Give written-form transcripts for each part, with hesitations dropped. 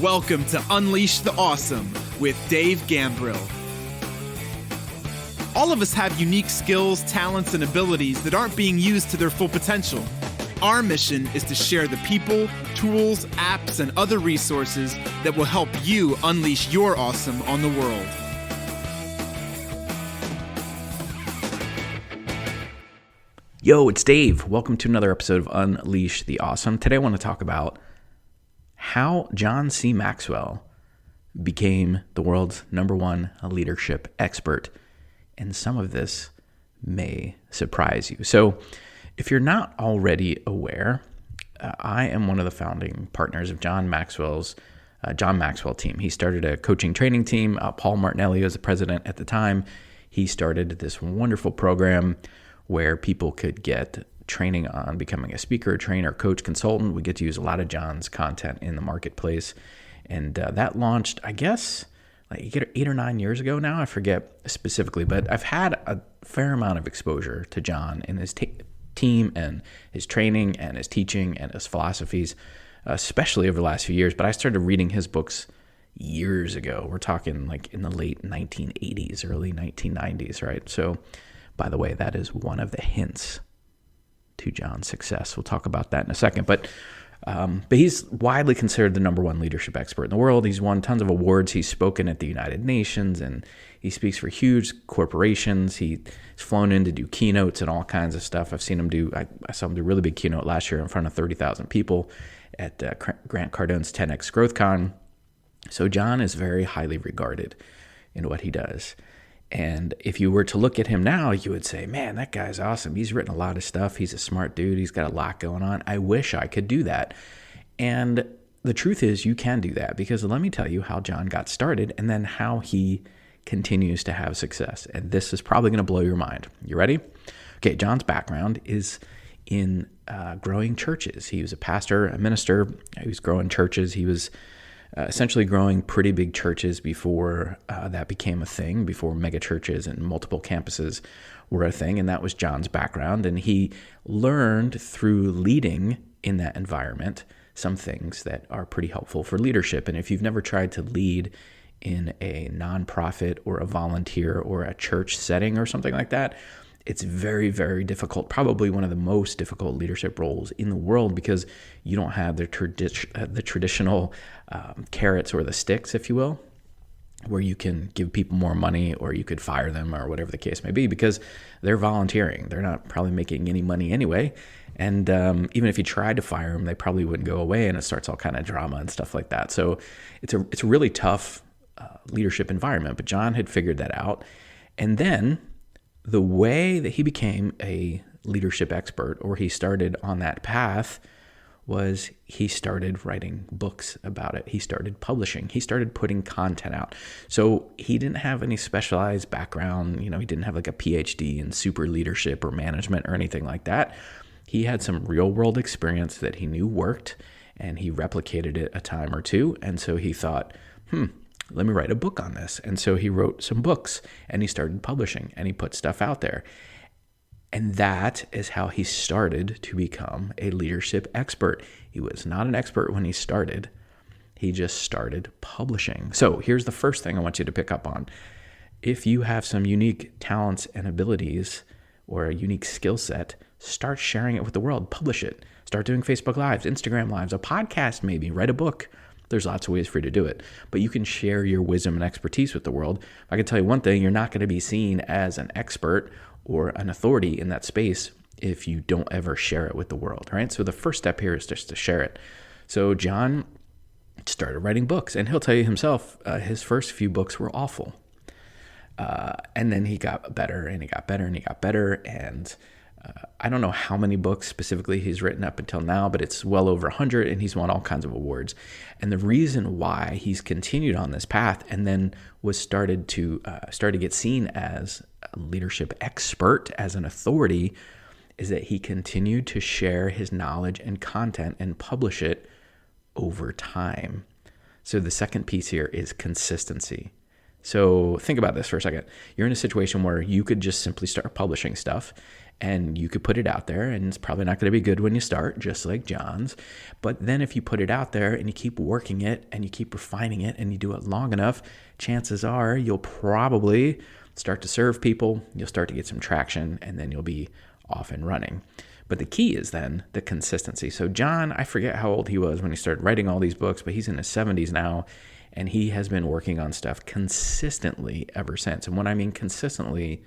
Welcome to Unleash the Awesome with Dave Gambrill. All of us have unique skills, talents, and abilities that aren't being used to their full potential. Our mission is to share the people, tools, apps, and other resources that will help you unleash your awesome on the world. Yo, it's Dave. Welcome to another episode of Unleash the Awesome. Today I want to talk about how John C. Maxwell became the world's #1 leadership expert. And some of this may surprise you. So if you're not already aware, I am one of the founding partners of John Maxwell Team. He started a coaching training team. Paul Martinelli was the president at the time. He started this wonderful program where people could get training on becoming a speaker, trainer, coach, consultant. We get to use a lot of John's content in the marketplace. And that launched, I guess, like 8 or 9 years ago now. I forget specifically, but I've had a fair amount of exposure to John and his team and his training and his teaching and his philosophies, especially over the last few years. But I started reading his books years ago. We're talking like in the late 1980s, early 1990s, right? So, by the way, that is one of the hints to John's success. We'll talk about that in a second. But he's widely considered the #1 leadership expert in the world. He's won tons of awards. He's spoken at the United Nations, and he speaks for huge corporations. He's flown in to do keynotes and all kinds of stuff. I saw him do a really big keynote last year in front of 30,000 people at Grant Cardone's 10X GrowthCon. So John is very highly regarded in what he does. And if you were to look at him now, you would say, man, that guy's awesome. He's written a lot of stuff. He's a smart dude. He's got a lot going on. I wish I could do that. And the truth is you can do that, because let me tell you how John got started and then how he continues to have success. And this is probably going to blow your mind. You ready? Okay, John's background is in growing churches. He was a pastor, a minister. He was growing churches. He was essentially growing pretty big churches before that became a thing, before mega churches and multiple campuses were a thing. And that was John's background. And he learned through leading in that environment some things that are pretty helpful for leadership. And if you've never tried to lead in a nonprofit or a volunteer or a church setting or something like that, it's very, very difficult, probably one of the most difficult leadership roles in the world, because you don't have the traditional carrots or the sticks, if you will, where you can give people more money or you could fire them or whatever the case may be, because they're volunteering. They're not probably making any money anyway. And even if you tried to fire them, they probably wouldn't go away, and it starts all kind of drama and stuff like that. So it's a really tough leadership environment. But John had figured that out. And then the way that he became a leadership expert, or he started on that path, was he started writing books about it. He started publishing. He started putting content out. So he didn't have any specialized background. He didn't have like a PhD in super leadership or management or anything like that. He had some real world experience that he knew worked, and he replicated it a time or two. And so he thought, let me write a book on this. And so he wrote some books, and he started publishing, and he put stuff out there. And that is how he started to become a leadership expert. He was not an expert when he started. He just started publishing. So here's the first thing I want you to pick up on. If you have some unique talents and abilities or a unique skill set, start sharing it with the world. Publish it. Start doing Facebook Lives, Instagram Lives, a podcast maybe, write a book. There's lots of ways for you to do it, but you can share your wisdom and expertise with the world. I can tell you one thing, you're not going to be seen as an expert or an authority in that space if you don't ever share it with the world, right? So the first step here is just to share it. So John started writing books, and he'll tell you himself, his first few books were awful. And then he got better, and he got better, and he got better. And I don't know how many books specifically he's written up until now, but it's well over 100, and he's won all kinds of awards. And the reason why he's continued on this path and then was started to get seen as a leadership expert, as an authority, is that he continued to share his knowledge and content and publish it over time. So the second piece here is consistency. So think about this for a second. You're in a situation where you could just simply start publishing stuff, And you could put it out there, and it's probably not going to be good when you start, just like John's. But then if you put it out there and you keep working it and you keep refining it and you do it long enough, chances are you'll probably start to serve people, you'll start to get some traction, and then you'll be off and running. But the key is then the consistency. So John, I forget how old he was when he started writing all these books, but he's in his 70s now, and he has been working on stuff consistently ever since. And when I mean consistently,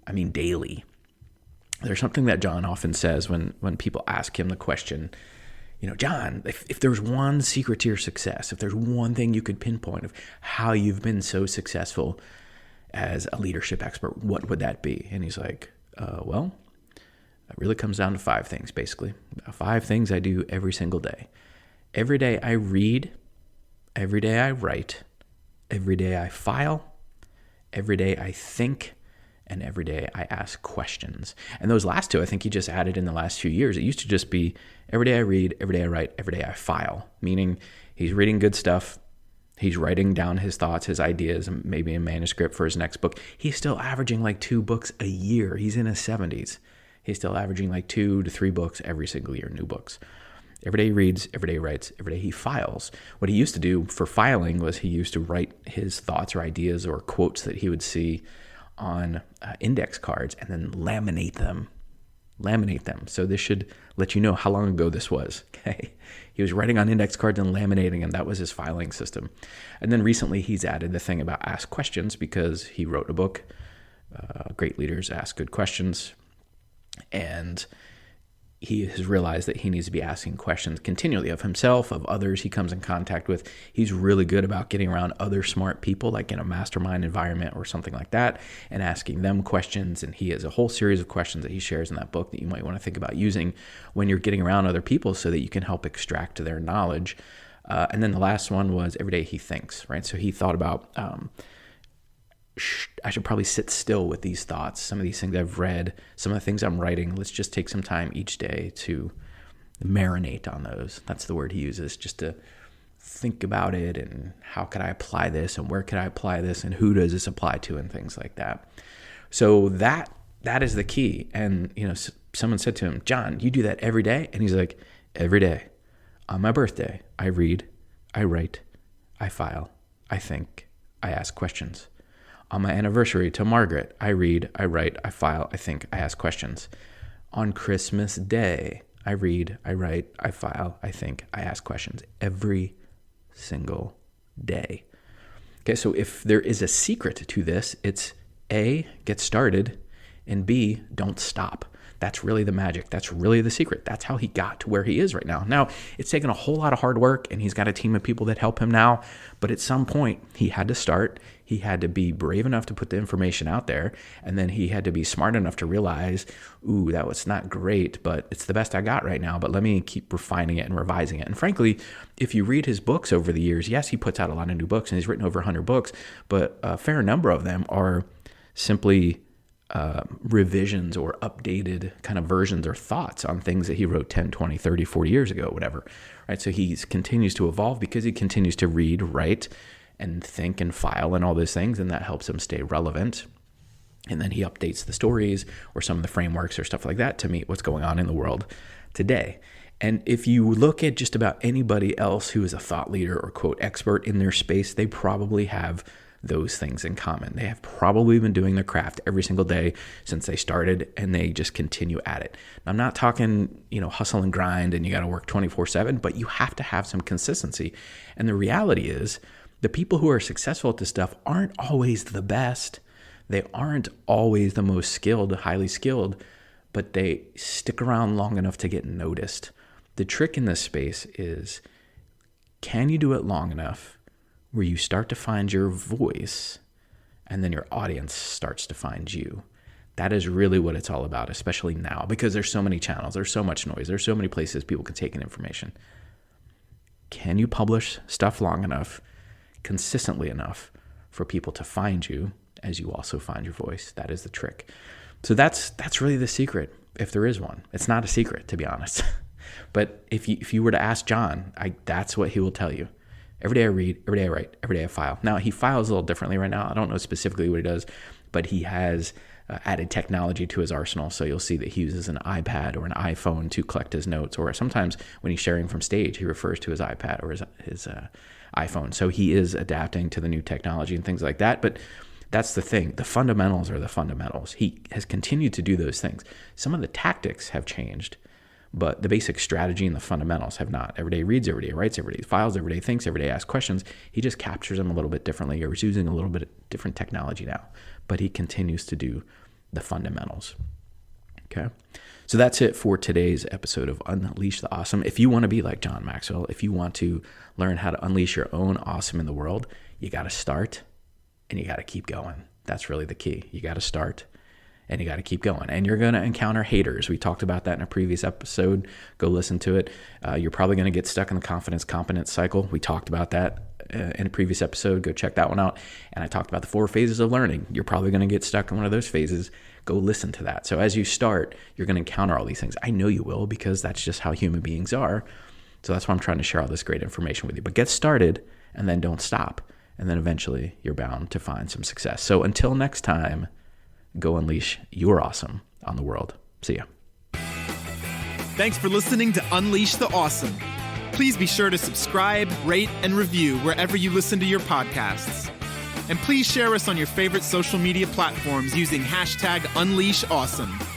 I mean daily. There's something that John often says when people ask him the question, John, if there's one secret to your success, if there's one thing you could pinpoint of how you've been so successful as a leadership expert, what would that be? And he's like, well, it really comes down to 5 things, basically. 5 things I do every single day. Every day I read, every day I write, every day I file, every day I think, and every day I ask questions. And those last 2, I think he just added in the last few years. It used to just be every day I read, every day I write, every day I file, meaning he's reading good stuff. He's writing down his thoughts, his ideas, and maybe a manuscript for his next book. He's still averaging like 2 books a year. He's in his 70s. He's still averaging like 2 to 3 books every single year, new books. Every day he reads, every day he writes, every day he files. What he used to do for filing was he used to write his thoughts or ideas or quotes that he would see on index cards and then laminate them. So this should let you know how long ago this was. Okay, he was writing on index cards and laminating them. That was his filing system. And then recently he's added the thing about ask questions because he wrote a book, Great Leaders Ask Good Questions. And he has realized that he needs to be asking questions continually of himself, of others he comes in contact with. He's really good about getting around other smart people, like in a mastermind environment or something like that, and asking them questions. And he has a whole series of questions that he shares in that book that you might want to think about using when you're getting around other people so that you can help extract their knowledge. And then the last one was every day he thinks, right? So he thought about, I should probably sit still with these thoughts, some of these things I've read, some of the things I'm writing. Let's just take some time each day to marinate on those. That's the word he uses, just to think about it and how could I apply this and where could I apply this and who does this apply to and things like that. So that is the key. And, someone said to him, John, you do that every day? And he's like, every day. On my birthday, I read, I write, I file, I think, I ask questions. On my anniversary to Margaret, I read, I write, I file, I think, I ask questions. On Christmas Day, I read, I write, I file, I think, I ask questions. Every single day. Okay, so if there is a secret to this, it's A, get started, and B, don't stop. That's really the magic. That's really the secret. That's how he got to where he is right now. Now, it's taken a whole lot of hard work, and he's got a team of people that help him now. But at some point, he had to start. He had to be brave enough to put the information out there, and then he had to be smart enough to realize, ooh, that was not great, but it's the best I got right now. But let me keep refining it and revising it. And frankly, if you read his books over the years, yes, he puts out a lot of new books, and he's written over 100 books, but a fair number of them are simply revisions or updated kind of versions or thoughts on things that he wrote 10, 20, 30, 40 years ago, whatever, right? So he continues to evolve because he continues to read, write, and think and file and all those things, and that helps him stay relevant. And then he updates the stories or some of the frameworks or stuff like that to meet what's going on in the world today. And if you look at just about anybody else who is a thought leader or quote expert in their space, they probably have those things in common. They have probably been doing their craft every single day since they started, and they just continue at it. Now, I'm not talking, hustle and grind and you got to work 24/7, but you have to have some consistency. And the reality is the people who are successful at this stuff aren't always the best. They aren't always the most skilled, highly skilled, but they stick around long enough to get noticed. The trick in this space is, can you do it long enough where you start to find your voice and then your audience starts to find you? That is really what it's all about, especially now, because there's so many channels, there's so much noise, there's so many places people can take in information. Can you publish stuff long enough, consistently enough for people to find you as you also find your voice? That is the trick. So that's really the secret, if there is one. It's not a secret, to be honest. But if you were to ask John, that's what he will tell you. Every day I read, every day I write, every day I file. Now, he files a little differently right now. I don't know specifically what he does, but he has added technology to his arsenal. So you'll see that he uses an iPad or an iPhone to collect his notes, or sometimes when he's sharing from stage, he refers to his iPad or his iPhone. So he is adapting to the new technology and things like that. But that's the thing. The fundamentals are the fundamentals. He has continued to do those things. Some of the tactics have changed, but the basic strategy and the fundamentals have not. Every day he reads, every day he writes, every day he files, every day he thinks, every day he asks questions. He just captures them a little bit differently, or he's using a little bit different technology now. But he continues to do the fundamentals. Okay? So that's it for today's episode of Unleash the Awesome. If you want to be like John Maxwell, if you want to learn how to unleash your own awesome in the world, you got to start and you got to keep going. That's really the key. You got to start and you got to keep going. And you're going to encounter haters. We talked about that in a previous episode. Go listen to it. You're probably going to get stuck in the competence cycle. We talked about that in a previous episode. Go check that one out. And I talked about the 4 phases of learning. You're probably going to get stuck in one of those phases. Go listen to that. So as you start, you're going to encounter all these things. I know you will, because that's just how human beings are. So that's why I'm trying to share all this great information with you. But get started and then don't stop. And then eventually you're bound to find some success. So until next time, go unleash your awesome on the world. See ya. Thanks for listening to Unleash the Awesome. Please be sure to subscribe, rate, and review wherever you listen to your podcasts. And please share us on your favorite social media platforms using #UnleashAwesome.